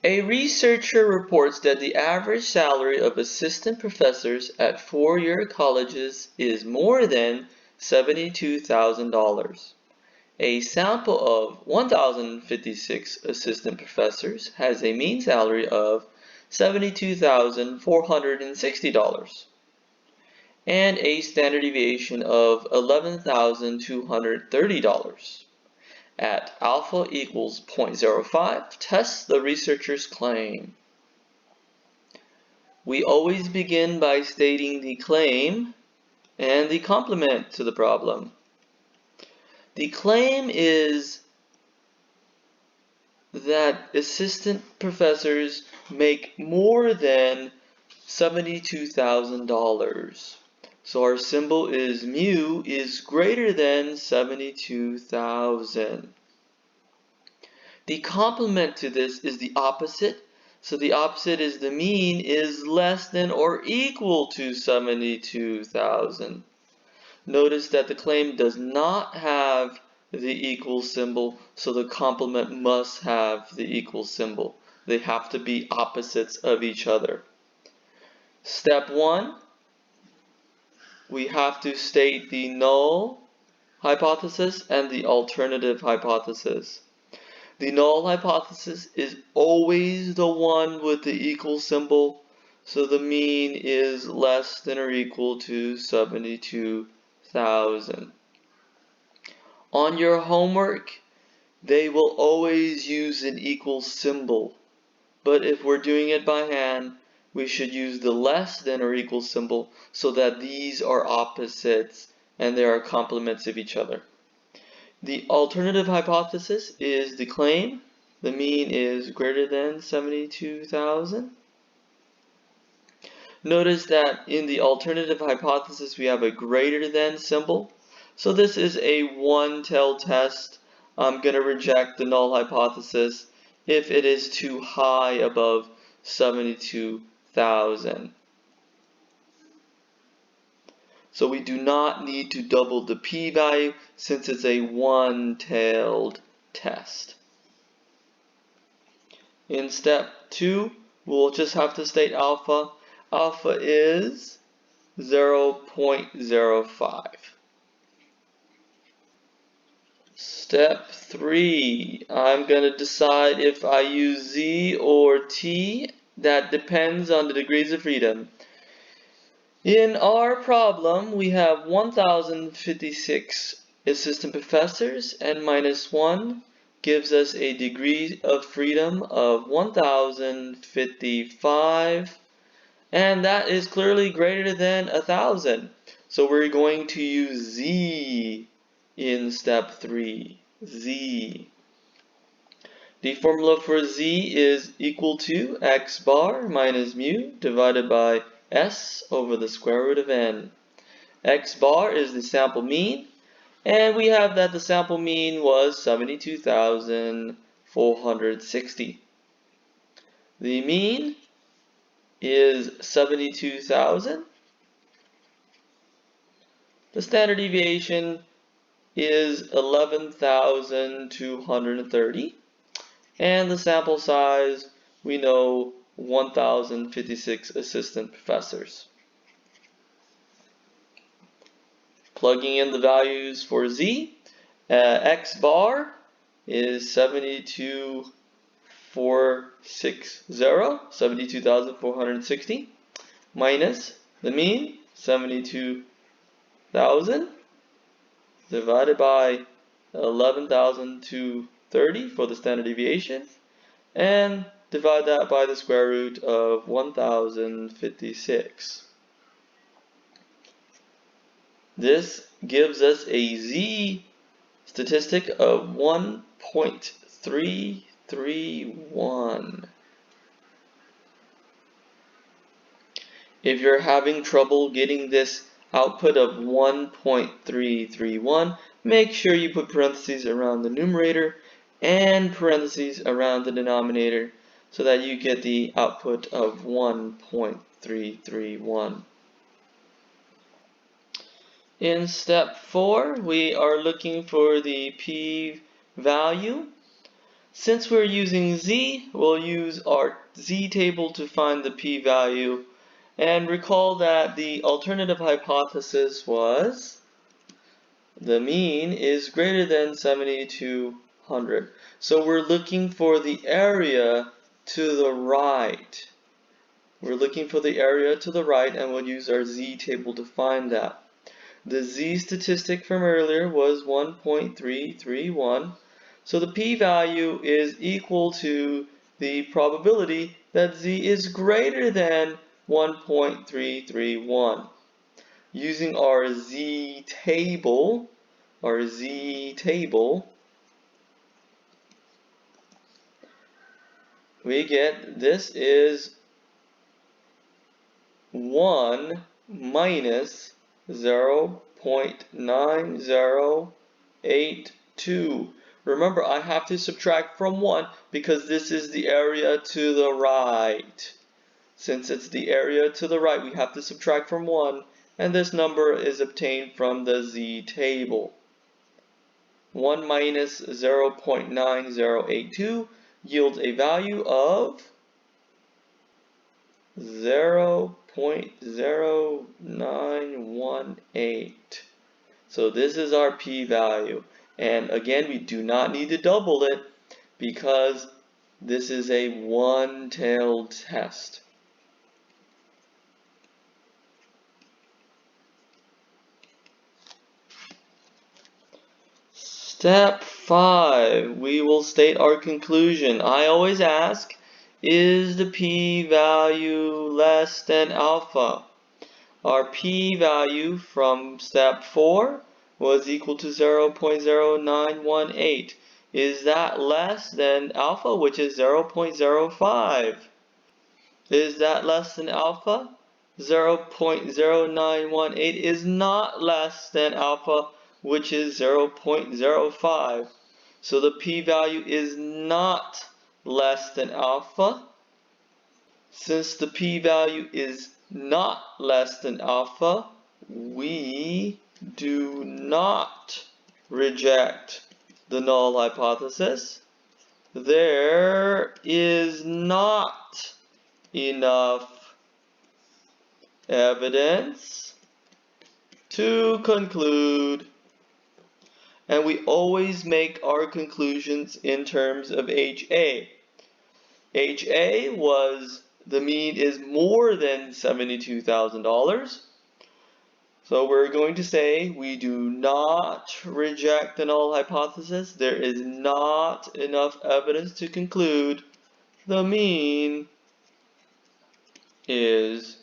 A researcher reports that the average salary of assistant professors at four-year colleges is more than $72,000. A sample of 1,056 assistant professors has a mean salary of $72,460 and a standard deviation of $11,230. At alpha equals 0.05, test the researcher's claim. We always begin by stating the claim and the complement to the problem. The claim is that assistant professors make more than $72,000. So our symbol is mu is greater than 72,000. The complement to this is the opposite. So the opposite is the mean is less than or equal to 72,000. Notice that the claim does not have the equal symbol, so the complement must have the equal symbol. They have to be opposites of each other. Step 1, we have to state the null hypothesis and the alternative hypothesis. The null hypothesis is always the one with the equal symbol, so the mean is less than or equal to 72,000. On your homework, they will always use an equal symbol, but if we're doing it by hand, we should use the less than or equal symbol so that these are opposites and they are complements of each other. The alternative hypothesis is the claim. The mean is greater than 72,000. Notice that in the alternative hypothesis we have a greater than symbol. So this is a one-tailed test. I'm going to reject the null hypothesis if it is too high above 72,000. So we do not need to double the p-value since it's a one-tailed test. In step 2, we'll just have to state alpha. Alpha is 0.05. Step 3, I'm going to decide if I use Z or T. That depends on the degrees of freedom. In our problem, we have 1,056 assistant professors, and minus 1 gives us a degree of freedom of 1,055, and that is clearly greater than 1,000. So we're going to use Z in step 3, Z. The formula for Z is equal to x bar minus mu divided by S over the square root of n. X bar is the sample mean, and we have that the sample mean was 72,460. The mean is 72,000. The standard deviation is 11,230. And the sample size, we know 1,056 assistant professors. Plugging in the values for Z, X bar is 72,460, minus the mean, 72,000, divided by 11,230 for the standard deviation, and divide that by the square root of 1,056. This gives us a Z statistic of 1.331. If you're having trouble getting this output of 1.331, make sure you put parentheses around the numerator and parentheses around the denominator so that you get the output of 1.331. In step 4, we are looking for the p-value. Since we're using z, we'll use our z table to find the p-value. And recall that the alternative hypothesis was the mean is greater than 7,200. So we're looking for the area to the right. We're looking for the area to the right, and we'll use our z table to find that. The z statistic from earlier was 1.331. So the p-value is equal to the probability that z is greater than 1.331. Using our z table, we get this is 1 minus 0.9082. Remember, I have to subtract from 1 because this is the area to the right. Since it's the area to the right, we have to subtract from 1, and this number is obtained from the z table. 1 minus 0.9082 yields a value of 0.0918. So this is our p-value. And again, we do not need to double it because this is a one-tailed test. Step 5, we will state our conclusion. I always ask, is the p-value less than alpha? Our p-value from step 4 was equal to 0.0918. Is that less than alpha, which is 0.05? Is that less than alpha? 0.0918 is not less than alpha, which is 0.05. So the p-value is not less than alpha. Since the p-value is not less than alpha, we do not reject the null hypothesis. There is not enough evidence to conclude. And we always make our conclusions in terms of HA. HA was the mean is more than $72,000. So we're going to say we do not reject the null hypothesis. There is not enough evidence to conclude the mean is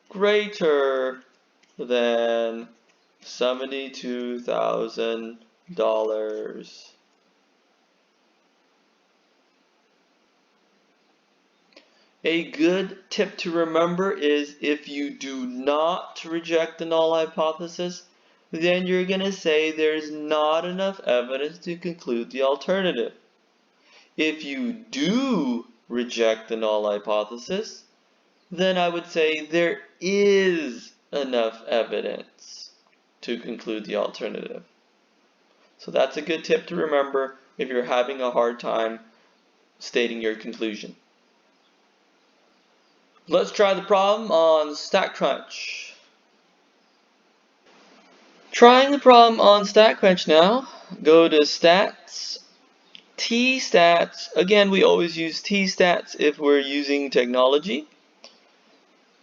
greater than $72,000. A good tip to remember is if you do not reject the null hypothesis, then you're going to say there's not enough evidence to conclude the alternative. If you do reject the null hypothesis, then I would say there is enough evidence to conclude the alternative. So that's a good tip to remember if you're having a hard time stating your conclusion. Let's try the problem on Statcrunch. Trying the problem on Statcrunch now. Go to Stats, T-Stats. Again, we always use T-Stats if we're using technology.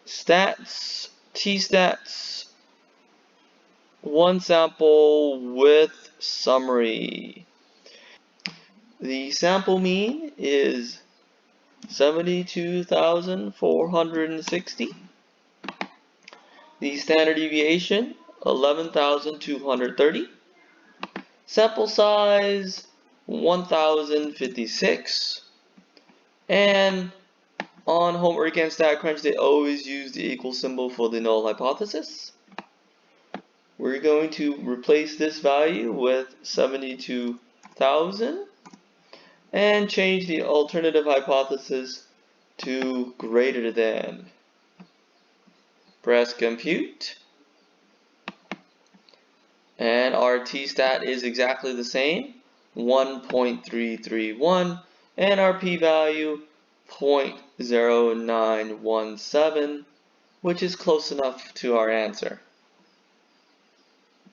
Stats, T-Stats, one sample with summary. The sample mean is 72,460. The standard deviation, 11,230. Sample size, 1,056. And on homework and Statcrunch, they always use the equal symbol for the null hypothesis. We're going to replace this value with 72,000 and change the alternative hypothesis to greater than. Press compute. And our t-stat is exactly the same, 1.331, and our p-value 0.0917, which is close enough to our answer.